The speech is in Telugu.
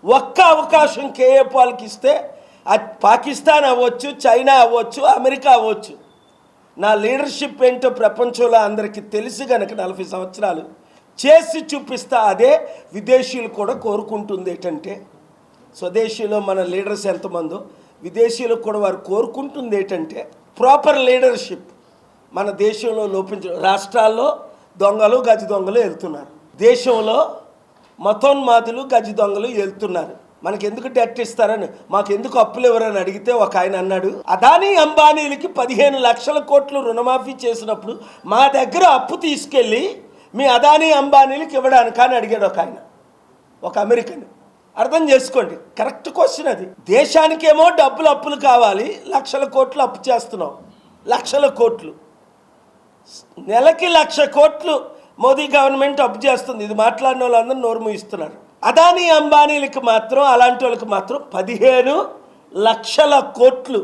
ఒక్క అవకాశం కేఏ పాల్కి ఇస్తే అది పాకిస్తాన్ అవ్వచ్చు, చైనా అవ్వచ్చు, అమెరికా అవ్వచ్చు. నా లీడర్షిప్ ఏంటో ప్రపంచంలో అందరికీ తెలిసి కనుక 40 సంవత్సరాలు చేసి చూపిస్తా. అదే విదేశీయులు కూడా కోరుకుంటుంది. ఏంటంటే స్వదేశీలో మన లీడర్స్ ఎంతమందో విదేశీయులకు కూడా వారు కోరుకుంటుంది ఏంటంటే ప్రాపర్ లీడర్షిప్. మన దేశంలో లోపించ రాష్ట్రాల్లో దొంగలు గజ దొంగలు వెళ్తున్నారు, దేశంలో మతోన్మాదులు గజ దొంగలు వెళ్తున్నారు. మనకి ఎందుకు డెట్ ఇస్తారని, మాకు ఎందుకు అప్పులు ఎవరని అడిగితే ఒక ఆయన అన్నాడు, అదానీ అంబానీలకి 15 లక్షల కోట్లు రుణమాఫీ చేసినప్పుడు మా దగ్గర అప్పు తీసుకెళ్ళి మీ అదానీ అంబానీలకి ఇవ్వడానికి అని అడిగాడు ఒక ఆయన, ఒక అమెరికన్. అర్థం చేసుకోండి, కరెక్ట్ క్వశ్చన్ అది. దేశానికేమో డబ్బులు అప్పులు కావాలి, లక్షల కోట్లు అప్పు చేస్తున్నాం, లక్షల కోట్లు, నెలకి 1,00,000 కోట్లు మోదీ గవర్నమెంట్ అప్పు చేస్తుంది. ఇది మాట్లాడిన వాళ్ళందరూ నోరు మూయిస్తున్నారు. అదానీ అంబానీలకి మాత్రం, అలాంటి వాళ్ళకి మాత్రం 15 లక్షల కోట్లు